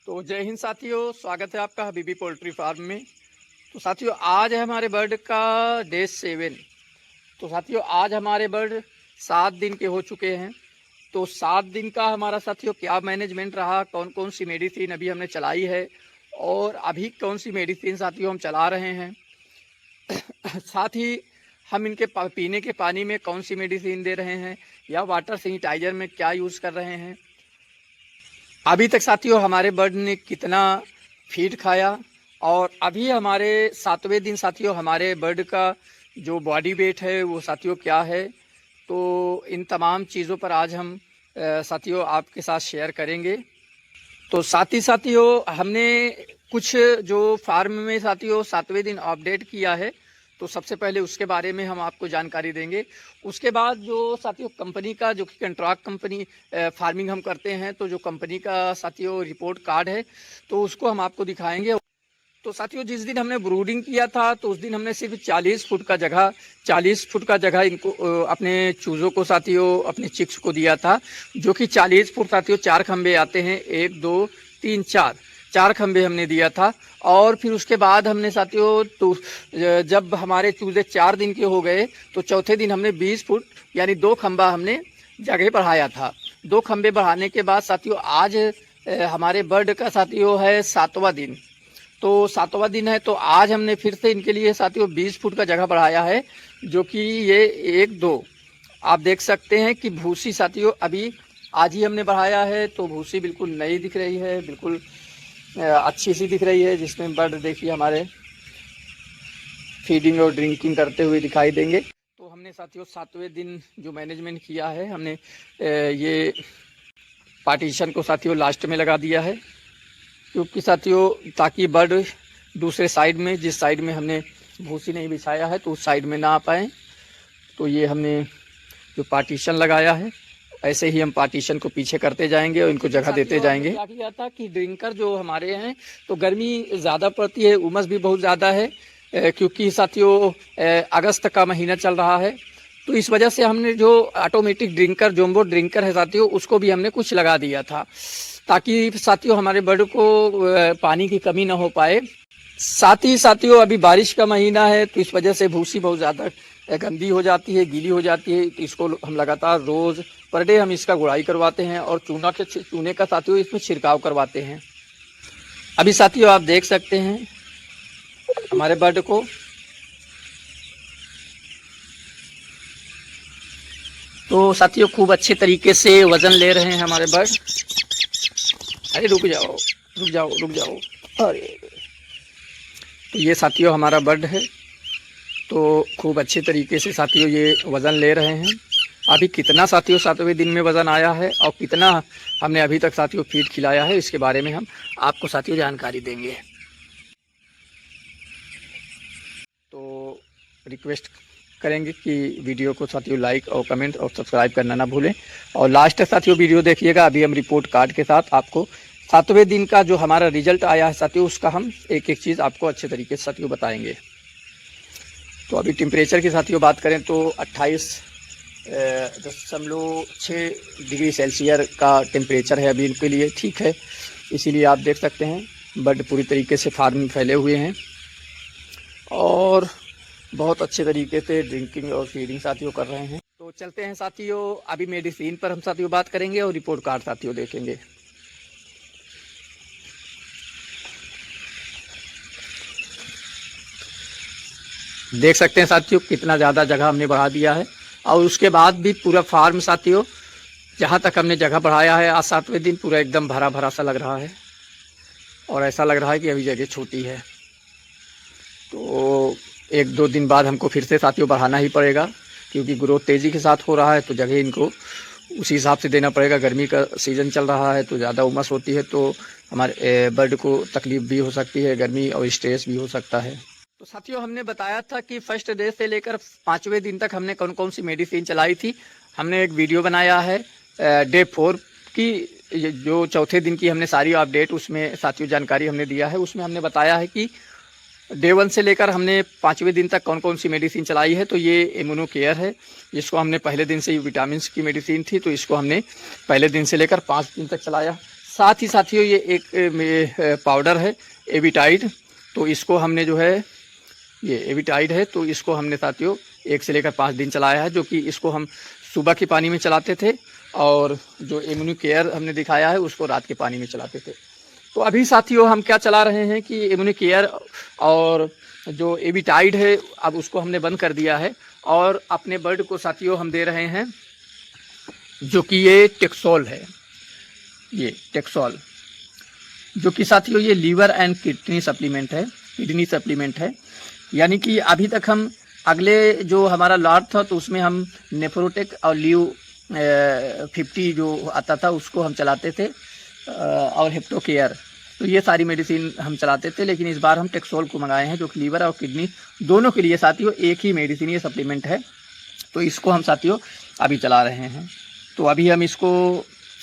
तो जय हिंद साथियों, स्वागत है आपका हबीबी पोल्ट्री फार्म में। तो साथियों आज है हमारे बर्ड का डे 7। तो साथियों आज हमारे बर्ड 7 दिन के हो चुके हैं। तो 7 दिन का हमारा साथियों क्या मैनेजमेंट रहा, कौन कौन सी मेडिसिन अभी हमने चलाई है और अभी कौन सी मेडिसिन साथियों हम चला रहे हैं साथ ही हम इनके पीने के पानी में कौन सी मेडिसिन दे रहे हैं या वाटर सैनिटाइजर में क्या यूज़ कर रहे हैं। अभी तक साथियों हमारे बर्ड ने कितना फीड खाया और अभी हमारे 7वें दिन साथियों हमारे बर्ड का जो बॉडी वेट है वो साथियों क्या है। तो इन तमाम चीज़ों पर आज हम साथियों आपके साथ शेयर करेंगे। तो साथ ही साथियों हमने कुछ जो फार्म में साथियों 7वें दिन अपडेट किया है, तो सबसे पहले उसके बारे में हम आपको जानकारी देंगे। उसके बाद जो साथियों कंपनी का जो कि कंट्रैक्ट कंपनी फार्मिंग हम करते हैं, तो जो कंपनी का साथियों रिपोर्ट कार्ड है तो उसको हम आपको दिखाएंगे। तो साथियों जिस दिन हमने ब्रूडिंग किया था तो उस दिन हमने सिर्फ 40 फुट का जगह इनको अपने चूज़ों को साथियों अपने चिक्स को दिया था, जो कि 40 फुट साथियों 4 खंबे आते हैं, 1 2 3 4 खंबे हमने दिया था। और फिर उसके बाद हमने साथियों तो जब हमारे चूज़े 4 दिन के हो गए तो चौथे दिन हमने 20 फुट यानी 2 खंबा हमने जगह बढ़ाया था। 2 खंबे बढ़ाने के बाद साथियों आज हमारे बर्ड का साथियों है 7वां दिन। तो 7वां दिन है तो आज हमने फिर से इनके लिए साथियों 20 फुट का जगह बढ़ाया है, जो कि ये 1 2 आप देख सकते हैं कि भूसी साथियों अभी आज ही हमने बढ़ाया है। तो भूसी बिल्कुल नई दिख रही है, बिल्कुल अच्छी सी दिख रही है, जिसमें बर्ड देखिए हमारे फीडिंग और ड्रिंकिंग करते हुए दिखाई देंगे। तो हमने साथियों 7वें दिन जो मैनेजमेंट किया है, हमने ये पार्टीशन को साथियों लास्ट में लगा दिया है, क्योंकि साथियों ताकि बर्ड दूसरे साइड में जिस साइड में हमने भूसी नहीं बिछाया है तो उस साइड में ना आ पाए। तो ये हमने जो पार्टीशन लगाया है ऐसे ही हम पार्टीशन को पीछे करते जाएंगे और इनको जगह देते जाएंगे। क्या किया था कि ड्रिंकर जो हमारे हैं तो गर्मी ज़्यादा पड़ती है, उमस भी बहुत ज़्यादा है, क्योंकि साथियों अगस्त का महीना चल रहा है। तो इस वजह से हमने जो ऑटोमेटिक ड्रिंकर जोम्बो ड्रिंकर है साथियों उसको भी हमने कुछ लगा दिया था, ताकि साथियों हमारे बर्ड को पानी की कमी ना हो पाए। साथ ही साथियों अभी बारिश का महीना है तो इस वजह से भूसी बहुत ज़्यादा गंदी हो जाती है, गीली हो जाती है। तो इसको हम लगातार रोज़ पर डे हम इसका गुड़ाई करवाते हैं और चूने का साथियों इसमें छिड़काव करवाते हैं। अभी साथियों आप देख सकते हैं हमारे बर्ड को। तो साथियों खूब अच्छे तरीके से वज़न ले रहे हैं हमारे बर्ड। अरे रुक जाओ। अरे तो ये साथियों हमारा बर्ड है, तो खूब अच्छे तरीके से साथियों ये वज़न ले रहे हैं। अभी कितना साथियों 7वें दिन में वज़न आया है और कितना हमने अभी तक साथियों फीड खिलाया है, इसके बारे में हम आपको साथियों जानकारी देंगे। तो रिक्वेस्ट करेंगे कि वीडियो को साथियों लाइक और कमेंट और सब्सक्राइब करना ना भूलें और लास्ट तक साथियों वीडियो देखिएगा। अभी हम रिपोर्ट कार्ड के साथ आपको 7वें दिन का जो हमारा रिजल्ट आया है साथियों उसका हम एक एक चीज़ आपको अच्छे तरीके से साथियों बताएंगे। तो अभी टेम्परेचर की साथियों बात करें तो 28.6 डिग्री सेल्सियस का टेम्परेचर है अभी इनके लिए, ठीक है। इसीलिए आप देख सकते हैं बर्ड पूरी तरीके से फार्म में फैले हुए हैं और बहुत अच्छे तरीके से ड्रिंकिंग और फीडिंग साथियों कर रहे हैं। तो चलते हैं साथियों, अभी मेडिसिन पर हम साथियों बात करेंगे और रिपोर्ट कार्ड साथियों देखेंगे। देख सकते हैं साथियों कितना ज़्यादा जगह हमने बढ़ा दिया है और उसके बाद भी पूरा फार्म साथियों जहाँ तक हमने जगह बढ़ाया है आज 7वें दिन पूरा एकदम भरा भरा सा लग रहा है और ऐसा लग रहा है कि अभी जगह छोटी है। तो 1 2 दिन बाद हमको फिर से साथियों बढ़ाना ही पड़ेगा, क्योंकि ग्रोथ तेज़ी के साथ हो रहा है तो जगह इनको उसी हिसाब से देना पड़ेगा। गर्मी का सीज़न चल रहा है तो ज़्यादा उमस होती है तो हमारे बर्ड को तकलीफ़ भी हो सकती है, गर्मी और स्ट्रेस भी हो सकता है। तो साथियों हमने बताया था कि फर्स्ट डे से लेकर 5वें दिन तक हमने कौन कौन सी मेडिसिन चलाई थी। हमने एक वीडियो बनाया है डे 4 की, जो चौथे दिन की हमने सारी अपडेट उसमें साथियों जानकारी हमने दिया है। उसमें हमने बताया है कि डे 1 से लेकर हमने 5वें दिन तक कौन कौन सी मेडिसिन चलाई है। तो ये इम्यूनो केयर है, जिसको हमने पहले दिन से विटामिन की मेडिसिन थी तो इसको हमने पहले दिन से लेकर 5 दिन तक चलाया। साथ ही साथियों ये एक पाउडर है एविटाइड, तो इसको हमने जो है, ये एविटाइड है, तो इसको हमने साथियों 1 से लेकर 5 दिन चलाया है, जो कि इसको हम सुबह के पानी में चलाते थे और जो इम्यूनो केयर हमने दिखाया है उसको रात के पानी में चलाते थे। तो अभी साथियों हम क्या चला रहे हैं कि इम्यूनो केयर और जो एविटाइड है अब उसको हमने बंद कर दिया है और अपने बर्ड को साथियों हम दे रहे हैं जो कि ये टेक्सोल है, ये टेक्सोल, जो कि साथियों ये लीवर एंड किडनी सप्लीमेंट है। यानी कि अभी तक हम अगले जो हमारा लॉट था तो उसमें हम नेफ्रोटेक और लीव 50 जो आता था उसको हम चलाते थे और हेप्टो केयर, तो ये सारी मेडिसिन हम चलाते थे। लेकिन इस बार हम टेक्सोल को मंगाए हैं जो कि लीवर और किडनी दोनों के लिए साथियों एक ही मेडिसिन, ये सप्लीमेंट है, तो इसको हम साथियों अभी चला रहे हैं। तो अभी हम इसको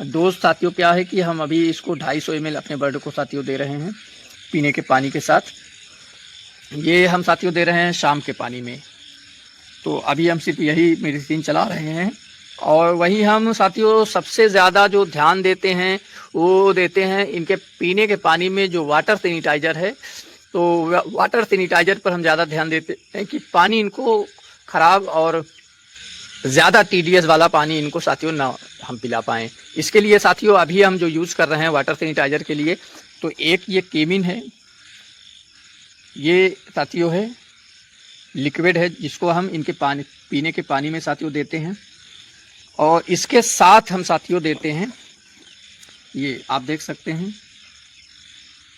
डोज साथियों क्या है कि हम अभी इसको 250 ml अपने बर्ड को साथियों दे रहे हैं पीने के पानी के साथ। ये हम साथियों दे रहे हैं शाम के पानी में। तो अभी हम सिर्फ यही मेडिसिन चला रहे हैं और वही हम साथियों सबसे ज़्यादा जो ध्यान देते हैं वो देते हैं इनके पीने के पानी में जो वाटर सैनिटाइज़र है। तो वाटर सैनिटाइज़र पर हम ज़्यादा ध्यान देते हैं कि पानी इनको ख़राब और ज़्यादा TDS वाला पानी इनको साथियों ना हम पिला पाएँ। इसके लिए साथियों अभी हम जो यूज़ कर रहे हैं वाटर सैनिटाइज़र के लिए, तो एक ये केमिन है, ये साथियों है लिक्विड है जिसको हम इनके पानी पीने के पानी में साथियों देते हैं। और इसके साथ हम साथियों देते हैं, ये आप देख सकते हैं,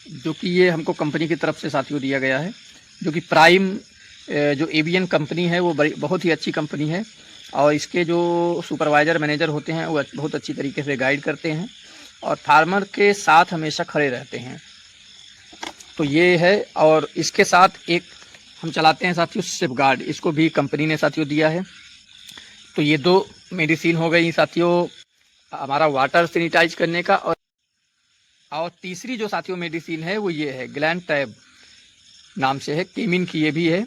जो कि ये हमको कंपनी की तरफ से साथियों दिया गया है, जो कि प्राइम जो एवियन कंपनी है वो बहुत ही अच्छी कंपनी है और इसके जो सुपरवाइज़र मैनेजर होते हैं वो बहुत अच्छी तरीके से गाइड करते हैं और फार्मर के साथ हमेशा खड़े रहते हैं। तो ये है और इसके साथ एक हम चलाते हैं साथियों सेफगार्ड, इसको भी कंपनी ने साथियों दिया है। तो ये 2 मेडिसिन हो गई साथियों हमारा वाटर सैनिटाइज करने का। और तीसरी जो साथियों मेडिसिन है वो ये है ग्लैंड टैब नाम से है, केमिन की ये भी है।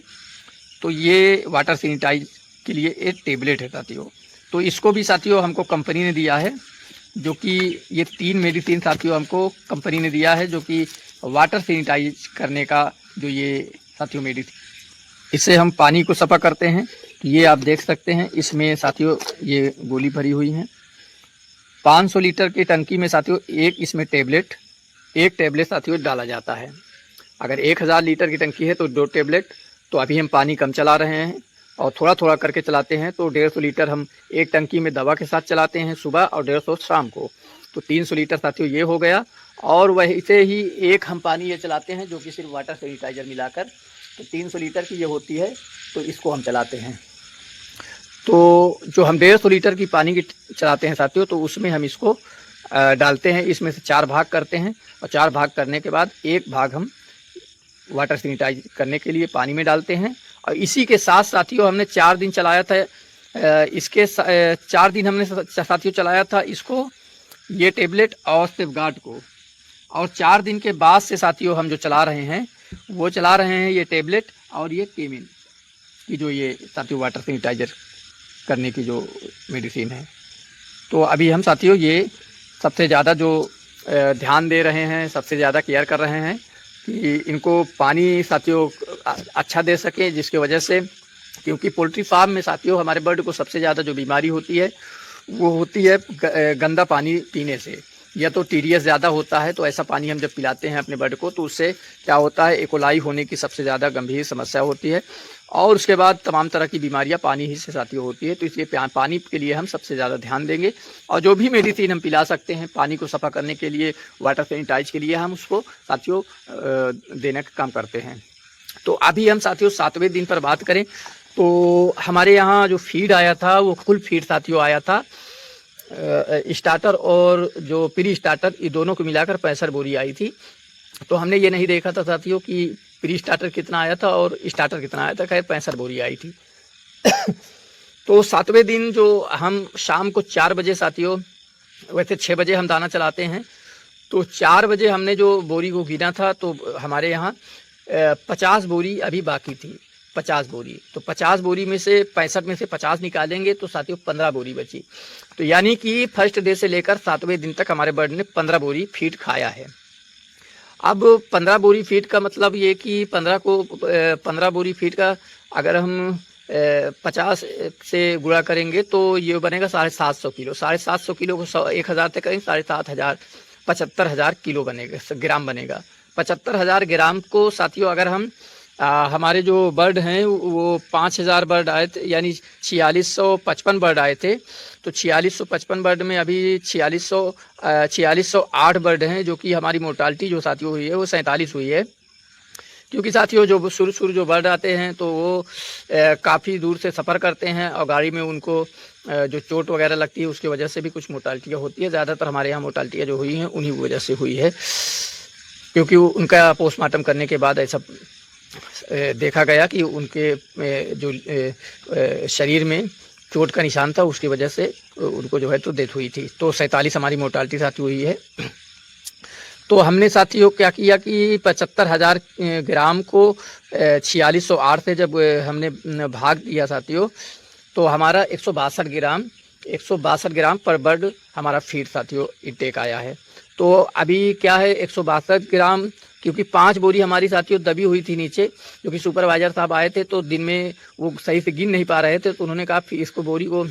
तो ये वाटर सैनिटाइज के लिए एक टेबलेट है साथियों। तो इसको भी साथियों हमको कंपनी ने दिया है, जो कि ये 3 मेडिसिन साथियों हमको कंपनी ने दिया है, जो कि वाटर सैनिटाइज करने का जो ये साथियों मेडिसिन, इससे हम पानी को सफा करते हैं। ये आप देख सकते हैं इसमें साथियों ये गोली भरी हुई है। 500 लीटर की टंकी में साथियों एक टेबलेट साथियों डाला जाता है। अगर 1000 लीटर की टंकी है तो 2 टेबलेट। तो अभी हम पानी कम चला रहे हैं और थोड़ा थोड़ा करके चलाते हैं। तो 150 लीटर हम एक टंकी में दवा के साथ चलाते हैं सुबह और 150 शाम को, तो 300 लीटर साथियों ये हो गया। और वैसे ही एक हम पानी ये चलाते हैं जो कि सिर्फ वाटर सैनिटाइज़र मिलाकर, तो 300 लीटर की ये होती है, तो इसको हम चलाते हैं। तो जो हम 150 लीटर की पानी की चलाते हैं साथियों, तो उसमें हम इसको डालते हैं, इसमें से 4 भाग करते हैं और 4 भाग करने के बाद 1 भाग हम वाटर सैनिटाइज करने के लिए पानी में डालते हैं। और इसी के साथ साथियों हमने 4 दिन चलाया था, इसके 4 दिन हमने साथियों चलाया था इसको, ये टेबलेट और सेफगार्ड को। और 4 दिन के बाद से साथियों हम जो चला रहे हैं वो चला रहे हैं ये टेबलेट और ये केमिन की जो ये साथियों वाटर सैनिटाइजर करने की जो मेडिसिन है। तो अभी हम साथियों ये सबसे ज़्यादा जो ध्यान दे रहे हैं, सबसे ज़्यादा केयर कर रहे हैं कि इनको पानी साथियों अच्छा दे सकें, जिसकी वजह से, क्योंकि पोल्ट्री फार्म में साथियों हमारे बर्ड को सबसे ज़्यादा जो बीमारी होती है वो होती है गंदा पानी पीने से, या तो TDS ज़्यादा होता है। तो ऐसा पानी हम जब पिलाते हैं अपने बर्ड को तो उससे क्या होता है, इकोलाई होने की सबसे ज़्यादा गंभीर समस्या होती है और उसके बाद तमाम तरह की बीमारियां पानी ही से साथियों होती है। तो इसलिए पानी के लिए हम सबसे ज़्यादा ध्यान देंगे और जो भी मेडिसिन हम पिला सकते हैं पानी को सफ़ा करने के लिए, वाटर सैनिटाइज के लिए, हम उसको साथियों देने का काम करते हैं। तो अभी हम साथियों 7वें दिन पर बात करें तो हमारे यहाँ जो फीड आया था वो फुल फीड साथियों आया था, स्टार्टर और जो प्री स्टार्टर ये दोनों को मिलाकर 65 बोरी आई थी। तो हमने ये नहीं देखा था साथियों कि प्री स्टार्टर कितना आया था और स्टार्टर कितना आया था, खैर 65 बोरी आई थी। तो 7वें दिन जो हम शाम को 4 बजे साथियों, वैसे 6 बजे हम दाना चलाते हैं, तो 4 बजे हमने जो बोरी को गिना था तो हमारे यहाँ 50 बोरी अभी बाकी थी, 50 बोरी। तो 50 बोरी में से 65 में से 50 निकालेंगे तो साथियों 15 बोरी बची। तो यानी कि फर्स्ट डे से लेकर 7वें दिन तक हमारे बर्ड ने 15 बोरी फीड खाया है। अब 15 बोरी फीड का मतलब ये कि 15 बोरी फीड का अगर हम 50 से गुणा करेंगे तो ये बनेगा 750 किलो। 750 किलो को 1000 तक करेंगे 7,500 75,000 किलो बनेगा, ग्राम बनेगा। 75,000 ग्राम को साथियों अगर हम हमारे जो बर्ड हैं वो 5,000 बर्ड आए थे, यानी 4655 बर्ड आए थे। तो 4655 बर्ड में अभी 4608 बर्ड हैं, जो कि हमारी मोर्टालिटी जो साथियों हुई है वो 47 हुई है। क्योंकि साथियों जो शुरू जो बर्ड आते हैं तो वो काफ़ी दूर से सफ़र करते हैं और गाड़ी में उनको जो चोट वगैरह लगती है उसकी वजह से भी कुछ मोर्टालिटियाँ होती है। ज़्यादातर हमारे यहाँ मोर्टालिटियाँ जो हुई हैं उन्हीं की वजह से हुई है, क्योंकि उनका पोस्टमार्टम करने के बाद ऐसा देखा गया कि उनके जो शरीर में चोट का निशान था, उसकी वजह से उनको जो है तो डेथ हुई थी। तो 47 हमारी मोर्टालिटी साथी हुई है। तो हमने साथियों क्या किया कि 75,000 ग्राम को 4608 से जब हमने भाग दिया साथियों, तो हमारा 162 ग्राम पर बर्ड हमारा फीड साथियों इनटेक आया है। तो अभी क्या है 162 ग्राम, क्योंकि 5 बोरी हमारी साथियों दबी हुई थी नीचे, जो कि सुपरवाइजर साहब आए थे तो दिन में वो सही से गिन नहीं पा रहे थे। तो उन्होंने कहा फिर इसको बोरी को,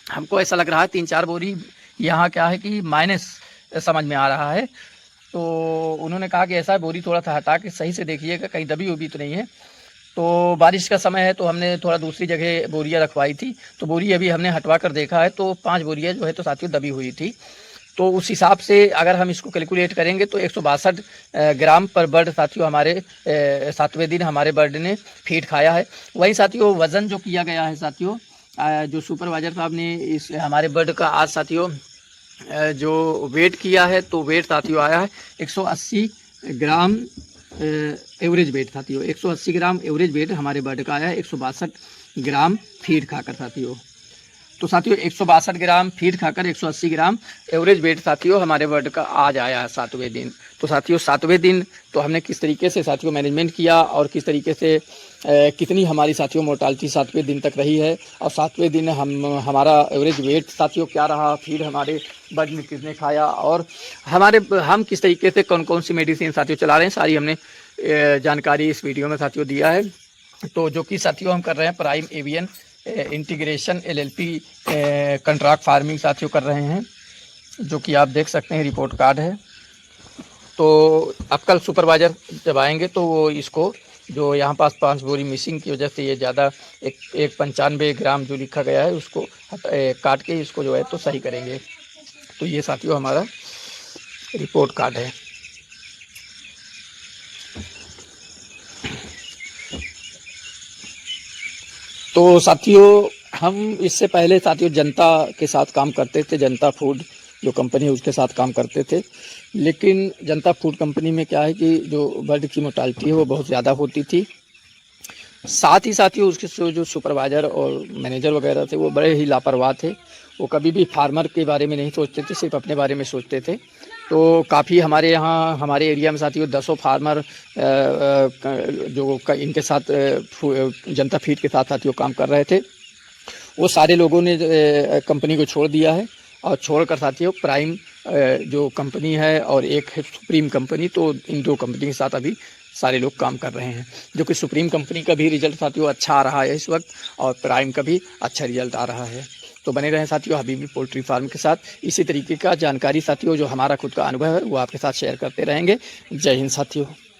हमको ऐसा लग रहा है 3-4 बोरी यहाँ क्या है कि माइनस समझ में आ रहा है। तो उन्होंने कहा कि ऐसा बोरी थोड़ा सा हटा के सही से देखिएगा कहीं दबी उबी तो नहीं है। तो बारिश का समय है तो हमने थोड़ा दूसरी जगह बोरियाँ रखवाई थी, तो बोरी अभी हमने हटवा कर देखा है तो 5 बोरियाँ जो है तो साथियों दबी हुई थी। तो उस हिसाब से अगर हम इसको कैलकुलेट करेंगे तो 162 ग्राम पर बर्ड साथियों हमारे 7वें दिन हमारे बर्ड ने फीड खाया है। वही साथियों वज़न जो किया गया है साथियों, जो सुपरवाइजर साहब ने इस हमारे बर्ड का आज साथियों जो वेट किया है, तो वेट साथियों आया है 180 ग्राम एवरेज वेट साथियों। 180 ग्राम एवरेज वेट हमारे बर्ड का आया है 162 ग्राम फीड खाकर साथियों। तो साथियों 162 ग्राम फीड खाकर 180 ग्राम एवरेज वेट साथियों हमारे बर्ड का आज आया है 7वें दिन। तो साथियों 7वें दिन तो हमने किस तरीके से साथियों मैनेजमेंट किया और किस तरीके से कितनी हमारी साथियों मोर्टालिटी 7वें दिन तक रही है, और 7वें दिन हमारा एवरेज वेट साथियों क्या रहा, फीड हमारे बर्ड ने किसने खाया, और हम किस तरीके से कौन कौन सी मेडिसिन साथियों चला रहे हैं, सारी हमने जानकारी इस वीडियो में साथियों दिया है। तो जो कि साथियों हम कर रहे हैं prime avian integration LLP contract farming साथियों कर रहे हैं, जो कि आप देख सकते हैं रिपोर्ट कार्ड है। तो अब कल सुपरवाइजर जब आएंगे तो वो इसको जो यहाँ पास 5 बोरी मिसिंग की वजह से ये ज़्यादा एक 95 ग्राम जो लिखा गया है उसको काट के इसको जो है तो सही करेंगे। तो ये साथियों हमारा रिपोर्ट कार्ड है। तो साथियों हम इससे पहले साथियों जनता के साथ काम करते थे, जनता फूड जो कंपनी है उसके साथ काम करते थे। लेकिन जनता फूड कंपनी में क्या है कि जो बर्ड की मोर्टालिटी है वो बहुत ज़्यादा होती थी। साथ ही साथियों उसके जो सुपरवाइज़र और मैनेजर वगैरह थे वो बड़े ही लापरवाह थे। वो कभी भी फार्मर के बारे में नहीं सोचते थे, सिर्फ अपने बारे में सोचते थे। तो काफ़ी हमारे यहाँ हमारे एरिया में साथियों 10 फार्मर जो इनके साथ जनता फीड के साथ साथियों काम कर रहे थे, वो सारे लोगों ने कंपनी को छोड़ दिया है। और छोड़कर साथियों प्राइम जो कंपनी है और एक है सुप्रीम कंपनी, तो इन 2 कंपनी के साथ अभी सारे लोग काम कर रहे हैं। जो कि सुप्रीम कंपनी का भी रिजल्ट साथियों अच्छा आ रहा है इस वक्त, और प्राइम का भी अच्छा रिजल्ट आ रहा है। तो बने रहें साथियों हबीबी पोल्ट्री फार्म के साथ। इसी तरीके का जानकारी साथियों जो हमारा खुद का अनुभव है वो आपके साथ शेयर करते रहेंगे। जय हिंद साथियों।